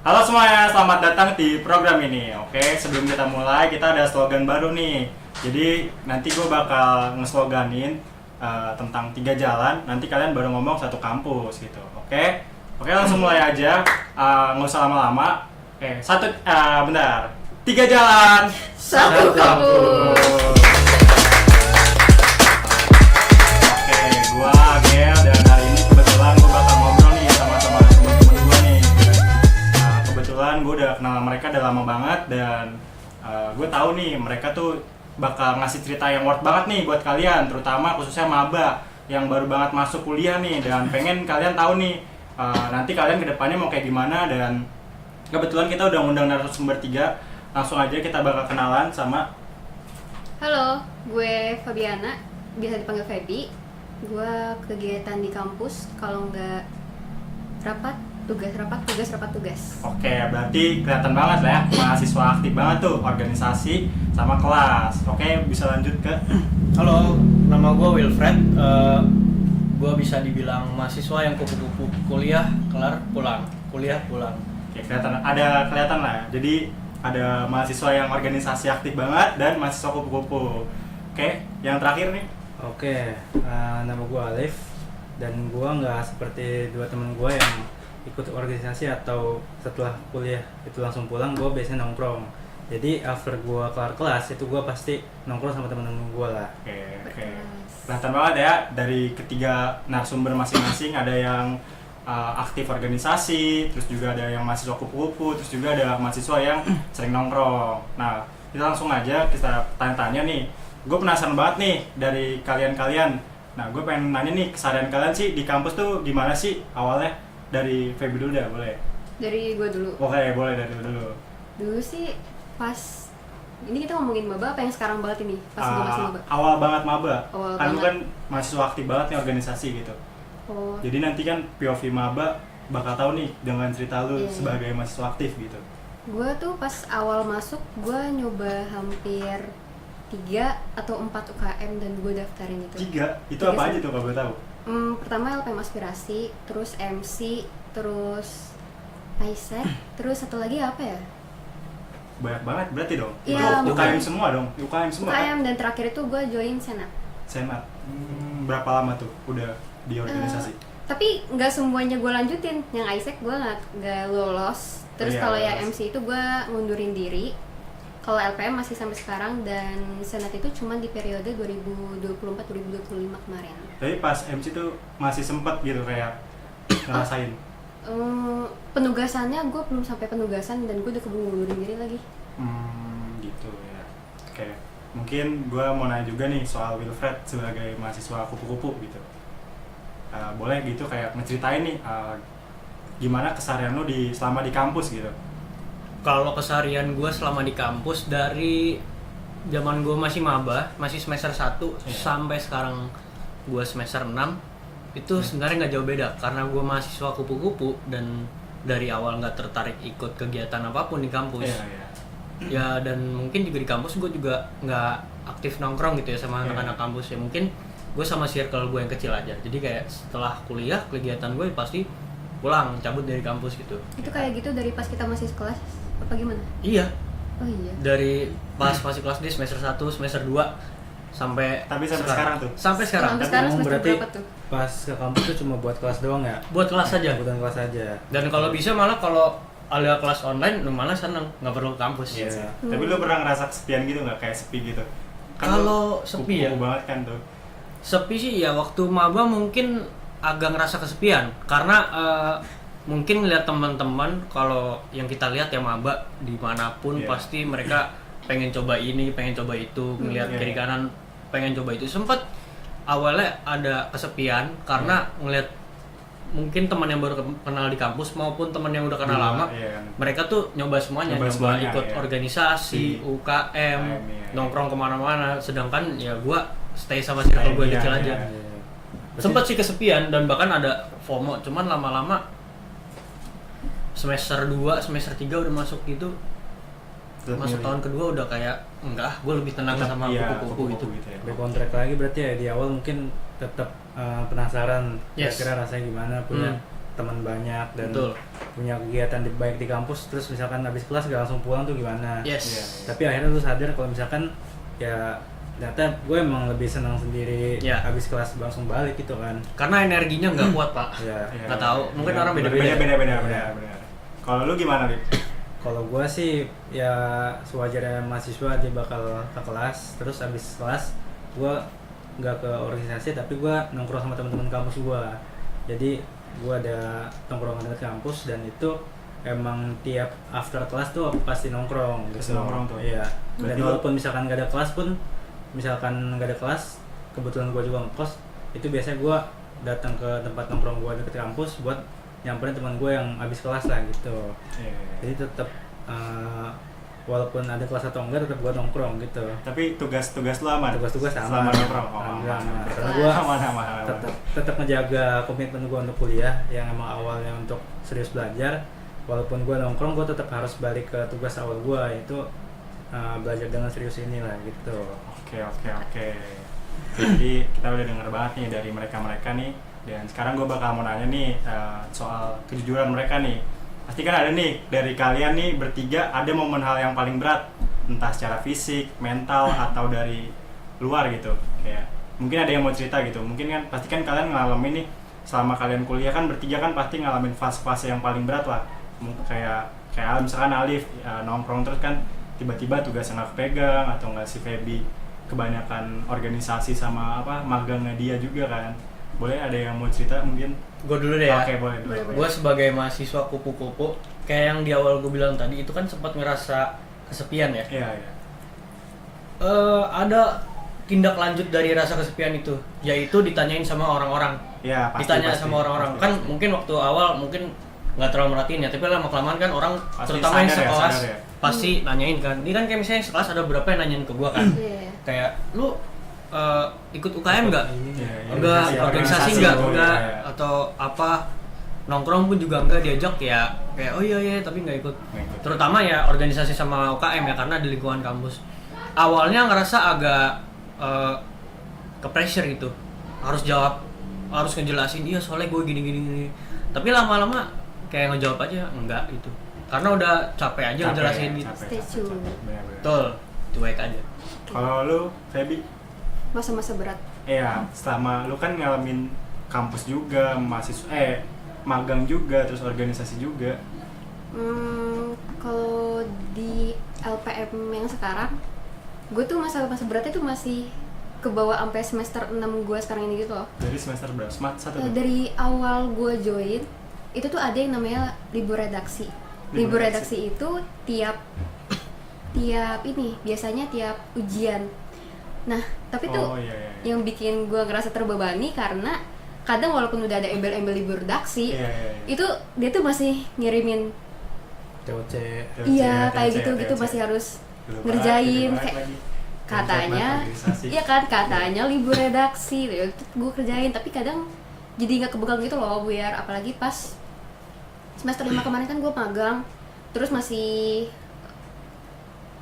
Halo semuanya, selamat datang di program ini. Oke, sebelum kita mulai, kita ada slogan baru nih. Jadi nanti gue bakal ngesloganin tentang 3 jalan. Nanti kalian baru ngomong 1 kampus gitu. Oke, langsung mulai aja. Nggak usah lama-lama. Oke, bentar. 3 jalan, 1 kampus. Oke, gue Agel dan hari ini kebetulan gue bakal ngobrol nih sama teman-teman gue nih. Kebetulan gue udah kenal mereka udah lama banget dan gue tahu nih mereka tuh bakal ngasih cerita yang worth banget nih buat kalian, terutama khususnya maba yang baru banget masuk kuliah nih dan pengen kalian tahu nih nanti kalian kedepannya mau kayak gimana. Dan kebetulan kita udah ngundang narasumber 3, langsung aja kita bakal kenalan sama. Halo, gue Fabiana, bisa dipanggil Febi. Gue kegiatan di kampus, kalau nggak rapat, tugas. Oke, berarti kelihatan banget lah ya, mahasiswa aktif banget tuh, organisasi sama kelas. Oke, bisa lanjut ke. Halo, nama gue Wilfred. Gue bisa dibilang mahasiswa yang kupu-kupu, kuliah kelar pulang, kuliah pulang. Oke, kelihatan lah ya. Jadi ada mahasiswa yang organisasi aktif banget dan mahasiswa kupu-kupu. Oke, yang terakhir nih. Oke, nama gue Alif dan gue nggak seperti 2 temen gue yang ikut organisasi atau setelah kuliah itu langsung pulang. Gue biasanya nongkrong. Jadi after gue kelar kelas itu gue pasti nongkrong sama temen-temen gue lah. Oke. Kelihatan banget ya dari ketiga narasumber masing-masing, ada yang aktif organisasi, terus juga ada yang mahasiswa kupu-kupu, terus juga ada mahasiswa yang sering nongkrong. Nah, kita langsung aja kita tanya-tanya nih. Gue penasaran banget nih dari kalian-kalian. Nah, gue pengen nanya nih, keseharian kalian sih di kampus tuh gimana sih awalnya? Dari Feby dulu dah, boleh? Dari gue dulu. Oke, boleh dari dulu. Dulu sih pas, ini kita ngomongin maba apa yang sekarang banget ini? Pas gue masih maba. Awal banget maba. Awal Kan lu banget. kan mahasiswa aktif banget nih organisasi gitu. Oh, Jadi nanti kan POV maba bakal tahu nih dengan cerita lu Iya. sebagai mahasiswa aktif gitu. gue tuh pas awal masuk, gue nyoba hampir 3 atau 4 UKM dan gue daftarin itu. 3? Itu 3 apa sih. aja tuh kalau boleh tahu? Pertama LPM Aspirasi, terus MC, terus ISEC, terus satu lagi apa ya? Banyak banget berarti dong. Iya, Itu UKM mungkin. semua dong. UKM semua. Kan? UKM, dan terakhir itu gue join Senat. Senat. Berapa lama tuh udah di organisasi? Tapi nggak semuanya gue lanjutin. Yang ISEC gue nggak lolos. Terus Iya, kalau yang lolos. MC itu gue ngundurin diri. Kalau LPM masih sampai sekarang, dan Senat itu cuma di periode 2024-2025 kemarin. Tapi pas MC tuh masih sempet gitu kayak ngerasain. Penugasannya gue belum sampai penugasan dan gue udah keburu ngundurin diri lagi. Gitu ya. Oke. Mungkin gue mau nanya juga nih soal Wilfred sebagai mahasiswa kupu-kupu gitu. Boleh gitu kayak ngeceritain nih gimana keseharian lu selama di kampus gitu. Kalau keseharian gue selama di kampus dari zaman gue masih maba, masih semester 1 Iya. sampai sekarang gue semester 6, itu sebenarnya nggak jauh beda karena gue mahasiswa kupu-kupu dan dari awal nggak tertarik ikut kegiatan apapun di kampus. Iya. Ya, dan mungkin juga di kampus gue juga nggak aktif nongkrong gitu ya sama Iya. anak-anak kampus ya. Mungkin gue sama circle gue yang kecil aja. Jadi kayak setelah kuliah kegiatan gue pasti pulang cabut dari kampus gitu. Itu kayak gitu dari pas kita masih sekelas apa gimana? Iya, Oh iya. dari pas masih kelas di semester 1, semester 2 sampai Tapi sampai sekarang tuh? Sampai sekarang. Sampai Tapi sekarang emang semester berarti berapa tuh? pas ke kampus tuh cuma buat kelas doang ya? Buat kelas aja. Bukan kelas aja. Dan kalau bisa malah kalau ada kelas online lu malah seneng, nggak perlu ke kampus. Iya sih. Iya. Tapi lu pernah ngerasa kesepian gitu nggak, kayak sepi gitu? Kan Kalau lu sepi ya? kupu-kupu banget kan tuh. Sepi sih ya, waktu maba mungkin agak ngerasa kesepian karena mungkin ngeliat teman-teman, kalau yang kita lihat ya maba dimanapun Iya. pasti mereka pengen coba ini, pengen coba itu, ngeliat Iya. kiri kanan pengen coba itu. Sempet awalnya ada kesepian karena ngeliat mungkin teman yang baru kenal di kampus maupun teman yang udah kenal Iya, lama, iya. mereka tuh nyoba semuanya, Nyoba semuanya, ikut iya. organisasi, UKM, iya. nongkrong kemana-mana. Sedangkan ya gua stay sama circle gue Iya, kecil iya. aja. Sempet sih kesepian dan bahkan ada FOMO, cuman lama-lama semester 2, semester 3 udah masuk gitu, masuk tahun kedua udah kayak enggak, gue lebih tenang sama kupu-kupu gitu. ya. Berkontrak lagi berarti ya, di awal mungkin tetap penasaran Yes. kira-kira rasanya gimana punya teman banyak dan Betul. punya kegiatan baik di kampus, terus misalkan habis kelas gak langsung pulang tuh gimana. Yes. Iya. Tapi akhirnya lu sadar kalau misalkan ya ternyata gue emang lebih senang sendiri Ya. habis kelas langsung balik gitu kan. Karena energinya nggak kuat pak. Ya. Iya, Nggak iya. tahu, mungkin Iya, orang beda-beda. beda. Iya. Kalau lu gimana, Lip? Kalau gue sih ya sewajarnya mahasiswa dia bakal ke kelas, terus habis kelas gue nggak ke organisasi tapi gue nongkrong sama teman-teman kampus gue. Jadi gue ada tongkrongan dekat kampus dan itu emang tiap after kelas tuh pasti nongkrong Pasti gitu. nongkrong tuh. Iya. Dan Berarti lu- walaupun misalkan nggak ada kelas pun, misalkan nggak ada kelas, kebetulan gue juga ngekos, itu biasanya gue datang ke tempat nongkrong gue deket kampus buat nyamperin teman gue yang habis kelas lah gitu. Iya. Jadi tetap walaupun ada kelas atau enggak tetap gue nongkrong gitu. Tapi tugas-tugas lu aman? Tugas-tugas Selama aman. nongkrong? Alhamdulillah aman. Karena Kelas. gue aman. tetap ngejaga komitmen gue untuk kuliah yang emang awalnya untuk serius belajar. Walaupun gue nongkrong, gue tetap harus balik ke tugas awal gue, yaitu belajar dengan serius inilah gitu. Oke. Jadi kita udah denger banget nih dari mereka-mereka nih. Dan sekarang gue bakal mau nanya nih soal kejujuran mereka nih. Pasti kan ada nih dari kalian nih bertiga ada momen hal yang paling berat, entah secara fisik, mental atau dari luar gitu. Kayak mungkin ada yang mau cerita gitu. Mungkin kan pasti kan kalian ngalamin nih selama kalian kuliah kan bertiga kan pasti ngalamin fase-fase yang paling berat lah. Kayak misalkan Alif nongkrong terus kan tiba-tiba tugasnya nggak kepegang atau nggak si Feby kebanyakan organisasi sama magangnya dia juga kan. Boleh ada yang mau cerita mungkin? Gue dulu deh ya. Oke, boleh. Gue sebagai mahasiswa kupu-kupu, kayak yang di awal gue bilang tadi, itu kan sempat ngerasa kesepian ya. Iya. Ada tindak lanjut dari rasa kesepian itu, yaitu ditanyain sama orang-orang. Iya, pasti. Ditanya pasti, sama orang-orang. pasti, Kan pasti. mungkin waktu awal mungkin nggak terlalu merhatiin ya, tapi lama-kelamaan kan orang Pasti terutama yang sadar ya, sekelas sadar ya. pasti nanyain kan. Ini kan kayak misalnya sekelas ada berapa yang nanyain ke gue kan. Iya. Kayak lu ikut UKM nggak? Iya, Enggak, organisasi enggak, gitu, enggak, iya. atau apa, nongkrong pun juga enggak, diajak ya kayak oh iya tapi enggak ikut. Nggak ikut. Terutama ya organisasi sama UKM ya, karena di lingkungan kampus awalnya ngerasa agak ke pressure gitu, harus jawab, harus ngejelasin dia soalnya gue gini, tapi lama-lama kayak ngejawab aja enggak gitu, karena udah capek aja ngejelasin gitu. Stay tune. Bener-bener. Betul, cuek aja. Kalau lu, Feby? Masa-masa berat. Iya, selama lu kan ngalamin kampus juga, magang juga, terus organisasi juga. Kalau di LPM yang sekarang, gue tuh masa-masa beratnya tuh masih ke bawah sampai semester 6 gue sekarang ini gitu loh. Dari semester berapa? Satu tuh? Dari awal gue join, itu tuh ada yang namanya libur redaksi. Libur redaksi itu tiap biasanya tiap ujian. Nah, tapi tuh iya. yang bikin gue ngerasa terbebani karena kadang walaupun udah ada embel-embel libur redaksi, Iya. itu dia tuh masih ngirimin TOC. iya kayak gitu masih harus ngerjain kayak katanya iya kan katanya libur redaksi itu gue kerjain, tapi kadang jadi nggak kepegang gitu loh biar apalagi pas semester 5 kemarin kan gue magang terus masih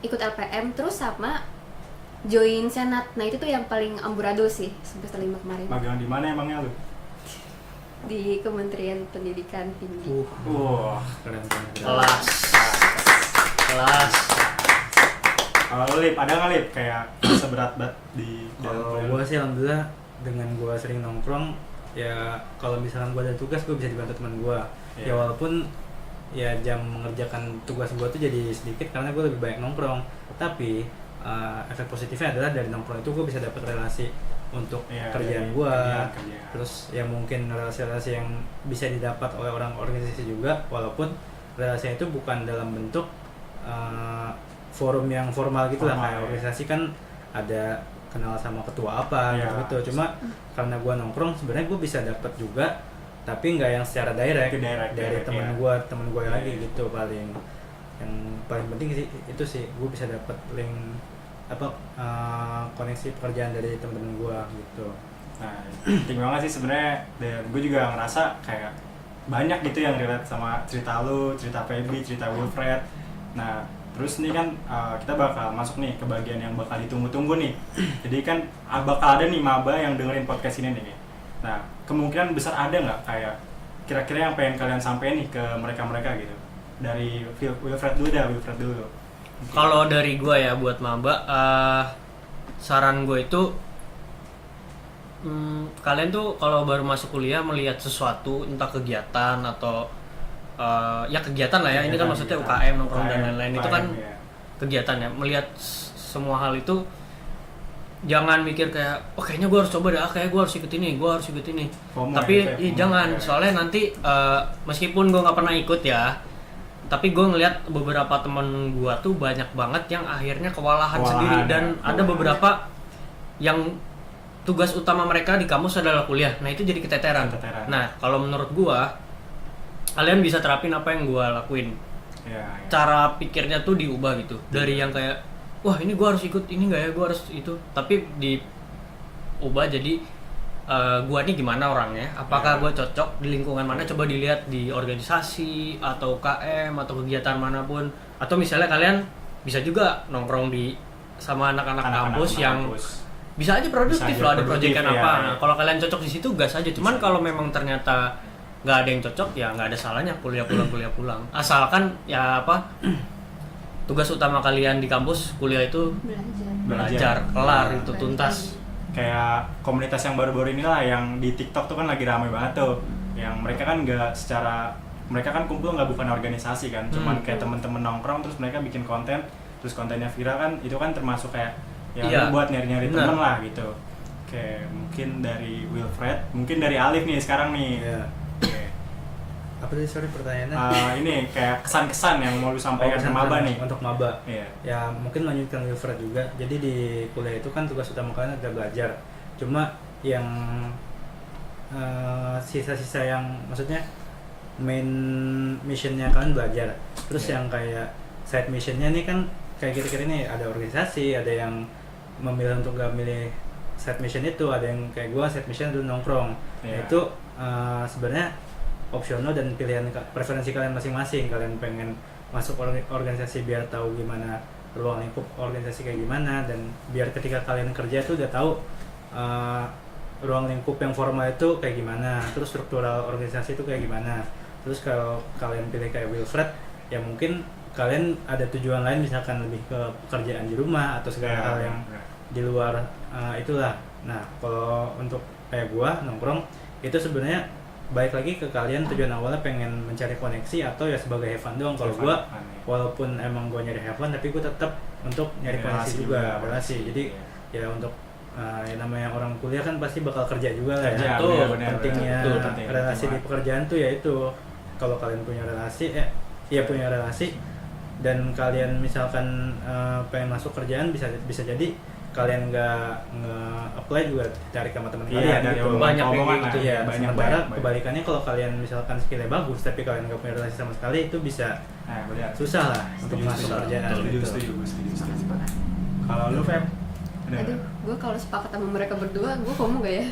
ikut LPM terus sama join senat. Nah itu tuh yang paling amburadul sih semester 5 kemarin Magang di mana emangnya lu? di Kementerian Pendidikan Tinggi. Wah, Keren. Kelas. kalau lu, Lip, ada nggak, Lip, kayak seberat di dalam Kalau kuliah gue lu? sih alhamdulillah dengan gue sering nongkrong ya, kalau misalkan gue ada tugas gue bisa dibantu teman gue. Iya. Ya walaupun ya jam mengerjakan tugas gue tuh jadi sedikit karena gue lebih banyak nongkrong, tapi efek positifnya adalah dari nongkrong itu gue bisa dapat relasi untuk Iya, kerjaan dari gue. kerjaan. Terus ya mungkin relasi-relasi yang bisa didapat oleh orang organisasi juga, walaupun relasi itu bukan dalam bentuk forum yang formal gitu lah, Formal, kayak ya. organisasi kan ada kenal sama ketua apa Iya. gitu. Cuma karena gue nongkrong sebenarnya gue bisa dapat juga, tapi nggak yang secara direct, Direct, dari iya. temen gue Iya, lagi iya. gitu. Yang paling penting sih itu sih, gue bisa dapat link koneksi pekerjaan dari temen-temen gue gitu. Nah, penting banget sih sebenarnya, dan gue juga ngerasa kayak banyak gitu yang relate sama cerita lu, cerita Feby, cerita Wilfred. Nah, terus nih kan kita bakal masuk nih ke bagian yang bakal ditunggu-tunggu nih. Jadi kan bakal ada nih maba yang dengerin podcast ini nih. Nah, kemungkinan besar ada nggak kayak kira-kira yang pengen kalian sampein nih ke mereka gitu? Dari Wilfred dulu. Kalau dari gue ya buat maba, saran gue itu kalian tuh kalau baru masuk kuliah melihat sesuatu, entah kegiatan atau ya kegiatan lah ya, ini kan maksudnya UKM, nongkrong dan lain-lain, itu kan kegiatan ya. Melihat semua hal itu jangan mikir kayak kayaknya gue harus coba deh, kayaknya gue harus ikut ini, FOMO, tapi jangan, soalnya nanti meskipun gue nggak pernah ikut ya, tapi gue ngeliat beberapa temen gue tuh banyak banget yang akhirnya kewalahan sendiri, dan ada beberapa yang tugas utama mereka di kampus adalah kuliah, nah itu jadi keteteran. Nah kalau menurut gue, kalian bisa terapin apa yang gue lakuin. Cara pikirnya tuh diubah gitu, dari yang kayak wah ini gue harus ikut ini nggak ya, gue harus itu, tapi diubah jadi gue nih gimana orangnya, apakah gue cocok di lingkungan mana, coba dilihat di organisasi atau UKM atau kegiatan manapun, atau misalnya kalian bisa juga nongkrong sama anak-anak kampus yang bisa aja produktif loh, ada proyekan apa. Nah kalau kalian cocok di situ gas aja, cuman kalau memang ternyata nggak ada yang cocok ya nggak ada salahnya kuliah pulang, asalkan ya tugas utama kalian di kampus kuliah itu belajar kelar itu tuntas. Kayak komunitas yang baru-baru inilah yang di TikTok tuh kan lagi ramai banget tuh, yang mereka kan mereka kan kumpul nggak bukan organisasi kan, cuman kayak temen-temen nongkrong terus mereka bikin konten, terus kontennya viral kan, itu kan termasuk kayak buat nyari-nyari temen lah gitu. Oke, mungkin dari Wilfred, mungkin dari Alif nih sekarang nih. Apa tadi, sorry pertanyaannya? Ini kayak kesan-kesan yang mau lu sampaikan ke maba nih. Untuk maba. Ya mungkin lanjutkan Wilfred juga. Jadi di kuliah itu kan tugas utama kalian adalah belajar. Cuma yang sisa-sisa yang maksudnya main missionnya kalian belajar. Terus yang kayak side missionnya nih kan kayak kira-kira ini ada organisasi, ada yang memilih untuk gak milih side mission itu, ada yang kayak gua side mission itu nongkrong. Itu sebenarnya opsional dan pilihan preferensi kalian masing-masing. Kalian pengen masuk organisasi biar tahu gimana ruang lingkup organisasi kayak gimana, dan biar ketika kalian kerja tuh udah tahu ruang lingkup yang formal itu kayak gimana, terus struktural organisasi itu kayak gimana. Terus kalau kalian pilih kayak Wilfred, ya mungkin kalian ada tujuan lain, misalkan lebih ke pekerjaan di rumah atau segala hal yang di luar itulah. Nah kalau untuk kayak gua nongkrong itu sebenarnya baik lagi ke kalian, tujuan awalnya pengen mencari koneksi atau ya sebagai have fun doang. Kalau gua walaupun emang gua nyari have fun, tapi gua tetap untuk nyari koneksi juga, relasi. Jadi ya untuk ya namanya orang kuliah kan pasti bakal kerja juga lah ya. Pentingnya relasi di pekerjaan tuh ya itu. Kalau kalian punya relasi, punya relasi dan kalian misalkan pengen masuk kerjaan, bisa jadi kalian nggak nge-apply juga cari sama teman kalian gitu. Banyak gitu ya. Sementara kebalikannya kalau kalian misalkan skillnya bagus tapi kalian nggak punya relasi sama sekali, itu bisa susah lah untuk masuk kerjaan. Setuju. Kalau lu Feb? Aduh, gue kalau sepakat sama mereka berdua, gue FOMO gak ya?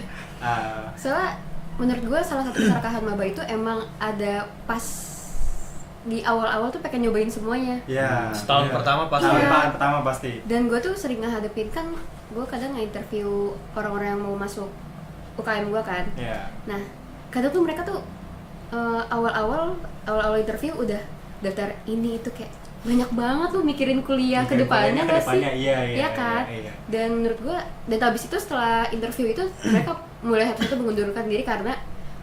Soalnya menurut gue salah satu keserakahan maba itu emang ada pas di awal-awal tuh pengen nyobain semuanya. Setahun pertama pasti. Tahun pertama pasti. Dan gue tuh sering ngehadapin, kan gue kadang nge-interview orang-orang yang mau masuk UKM gue kan. Nah, kadang tuh mereka tuh awal-awal interview udah daftar ini itu, kayak banyak banget tuh mikirin kuliah ke depannya nggak sih? Iya kan? Dan menurut gue, dan habis itu setelah interview itu mereka mulai satu-satu mengundurkan diri karena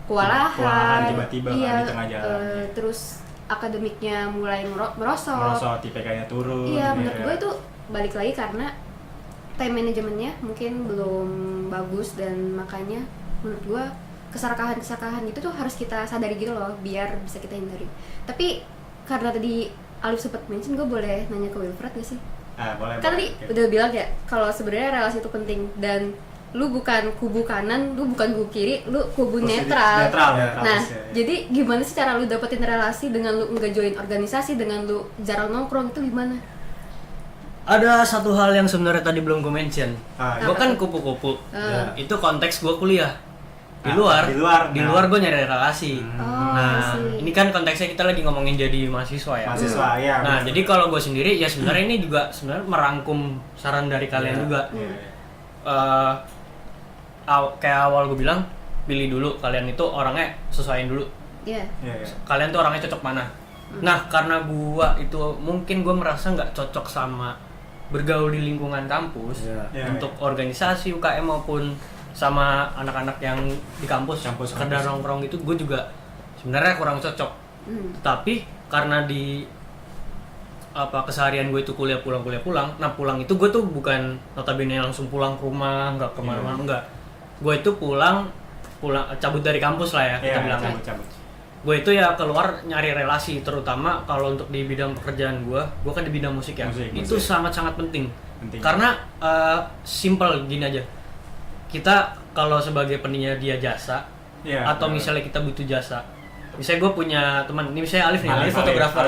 kewalahan tiba-tiba di tengah jalan. Terus akademiknya mulai merosot, IPK-nya turun. Iya, menurut gue itu balik lagi karena time manajemennya mungkin belum bagus, dan makanya menurut gue keserakahan itu tuh harus kita sadari gitu loh, biar bisa kita hindari. Tapi karena tadi Alif sempat mention, gue boleh nanya ke Wilfred gak sih? Boleh. Kan tadi udah bilang ya kalau sebenarnya relasi itu penting, dan lu bukan kubu kanan, lu bukan kubu kiri, lu kubu netral. Nah, jadi gimana sih cara lu dapetin relasi dengan lu nggak join organisasi, dengan lu jarang nongkrong, itu gimana? Ada satu hal yang sebenarnya tadi belum gue mention. Gue kan kupu-kupu. Itu konteks gue kuliah. Di luar gue nyari relasi. Ini kan konteksnya kita lagi ngomongin jadi mahasiswa ya. Nah, jadi kalau gue sendiri ya sebenarnya ini juga sebenarnya merangkum saran dari kalian juga. Kayak awal gue bilang, pilih dulu kalian itu orangnya, sesuaiin dulu Iya. Kalian tuh orangnya cocok mana. Nah, karena gua itu mungkin gua merasa nggak cocok sama bergaul di lingkungan kampus untuk organisasi UKM maupun sama anak-anak yang di kampus sekedar nongkrong itu, gue juga sebenarnya kurang cocok. Tapi karena di keseharian gue itu kuliah pulang. Nah pulang itu gue tuh bukan notabene langsung pulang ke rumah, nggak kemana-mana, enggak. Gue itu pulang cabut dari kampus lah ya kita bilang. Cabut. Gue itu ya keluar nyari relasi, terutama kalau untuk di bidang pekerjaan gue kan di bidang musik ya. Itu sangat-sangat penting. Karena simple gini aja. Kita kalau sebagai penyedia jasa atau misalnya kita butuh jasa, misalnya gue punya teman, ini misalnya Alif nih, Alif fotografer.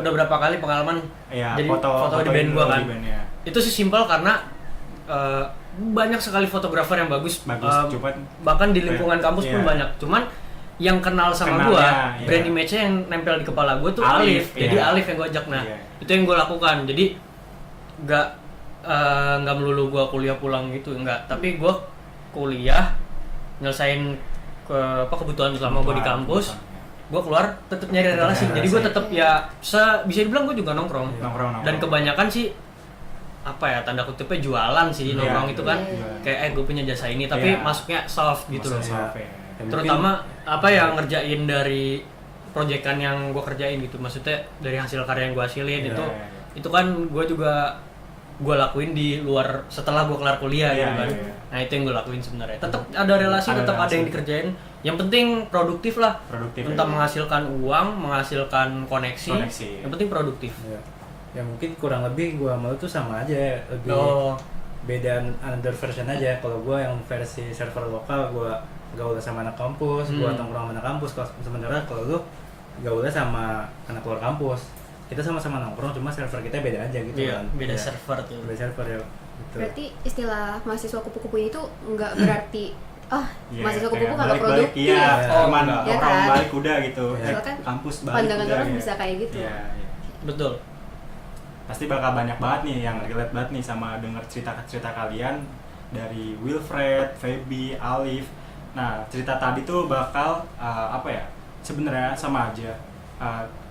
Udah berapa kali pengalaman jadi foto di band gue kan. Itu sih simple karena banyak sekali fotografer yang bagus bahkan di lingkungan kampus pun banyak. Cuman yang kenal sama gue, brand image-nya yang nempel di kepala gue tuh Alif. Jadi Alif yang gue ajak. Nah itu yang gue lakukan. Jadi nggak melulu gue kuliah pulang gitu, enggak, tapi gue kuliah nyelesain kebutuhan utama gue di kampus, gue keluar tetap nyari relasi. Jadi gue tetap ya bisa dibilang gue juga nongkrong. Dan kebanyakan sih tanda kutipnya jualan sih nongkrong itu kan, kayak gue punya jasa ini tapi masuknya soft gitu loh. Terutama ngerjain dari proyekan yang gue kerjain gitu, maksudnya dari hasil karya yang gue hasilin itu kan gue juga gue lakuin di luar setelah gue kelar kuliah gitu kan. Nah itu yang gue lakuin sebenarnya. Tetap ada relasi, tetap ada yang dikerjain. Yang penting produktif lah. Entah menghasilkan uang, menghasilkan koneksi. Yang penting produktif. Ya mungkin kurang lebih gue sama lu tuh sama aja, lebih beda another version aja. Kalau gue yang versi server lokal, gue gaul sama anak kampus, gue nongkrong sama anak kampus. Sementara kalau lu gaulnya sama anak luar kampus. Kita sama-sama nongkrong, cuma server kita beda aja gitu kan. Beda server tuh. Beda server ya. Gitu. Berarti istilah mahasiswa kupu-kupu itu enggak berarti mahasiswa kupu-kupu kagak produktif. Cuman orang balik udah gitu. Kan Kampus balik pandangan udah. orang bisa kayak gitu. Betul. Pasti bakal banyak banget nih yang relate banget nih sama denger cerita-cerita kalian dari Wilfred, Feby, Alif. Nah, cerita tadi tuh bakal sebenarnya sama aja.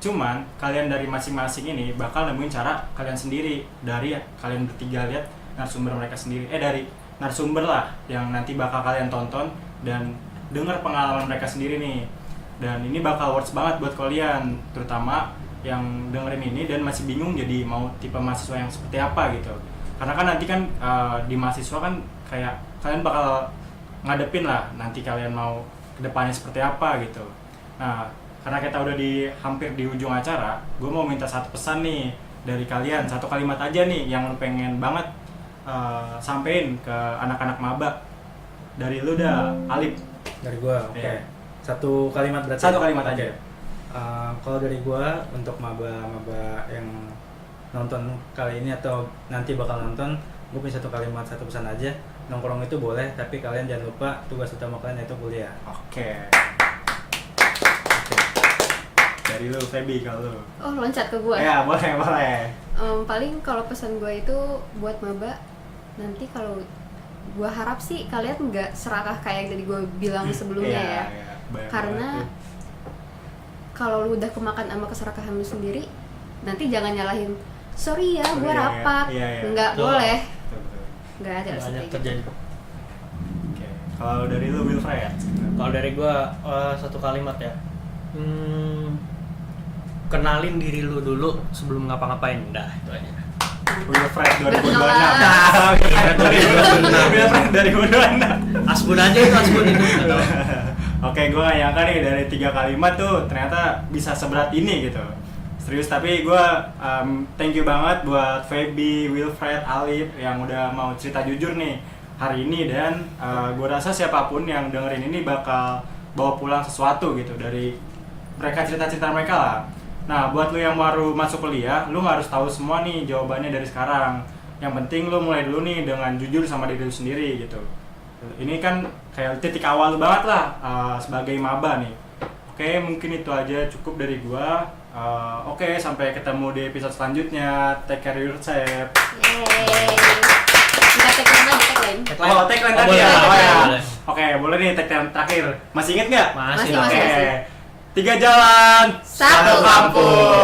Cuman kalian dari masing-masing ini bakal nemuin cara kalian sendiri dari kalian bertiga lihat narasumber mereka sendiri, dari narasumber lah yang nanti bakal kalian tonton dan dengar pengalaman mereka sendiri nih. Dan ini bakal worth banget buat kalian, terutama yang dengerin ini dan masih bingung jadi mau tipe mahasiswa yang seperti apa gitu. Karena kan nanti kan di mahasiswa kan kayak kalian bakal ngadepin lah nanti kalian mau kedepannya seperti apa gitu. Nah, karena kita udah hampir di ujung acara, gue mau minta satu pesan nih dari kalian, satu kalimat aja nih yang lu pengen banget sampein ke anak-anak maba. Dari lu dah, Alif. Dari gue, oke. Satu kalimat berarti. Satu kalimat aja. Kalau dari gue untuk maba-maba yang nonton kali ini atau nanti bakal nonton, gue punya satu kalimat, satu pesan aja. Nongkrong itu boleh, tapi kalian jangan lupa tugas utama kalian yaitu kuliah. Oke. Dari lu, Feby, kalau lu. Loncat ke gue. Ya, boleh. Paling kalau pesan gue itu buat maba, nanti kalau gue harap sih kalian nggak serakah kayak yang tadi gue bilang sebelumnya ya. Karena kalau lu udah kemakan sama keserakahan lu sendiri, nanti jangan nyalahin, sorry ya gue rapat. Nggak boleh. Nggak ada seperti terjadi. Oke. Kalau dari lu, Wilfred? Kalau dari gue satu kalimat ya. Kenalin diri lu dulu sebelum ngapa-ngapain. Dah, itu aja. Wilfred 2026. Wilfred 2026. Asbun aja itu, asbun itu. Oke, gue gak nyangka nih dari 3 kalimat tuh ternyata bisa seberat ini gitu. Serius, tapi gue thank you banget buat Feby, Wilfred, Alif yang udah mau cerita jujur nih hari ini. Dan gue rasa siapapun yang dengerin ini bakal bawa pulang sesuatu gitu dari mereka, cerita-cerita mereka lah. Nah, buat lu yang baru masuk kuliah, lu gak harus tahu semua nih jawabannya dari sekarang. Yang penting lu mulai dulu nih dengan jujur sama diri lu sendiri gitu. Ini kan kayak titik awal lu banget lah sebagai maba nih. Oke, mungkin itu aja cukup dari gua. Oke, sampai ketemu di episode selanjutnya. Take care yourself. Tagline tadi ya. Oke, boleh nih tagline terakhir. Masih inget nggak? Masih. Oke. 3 jalan, Satu kampus.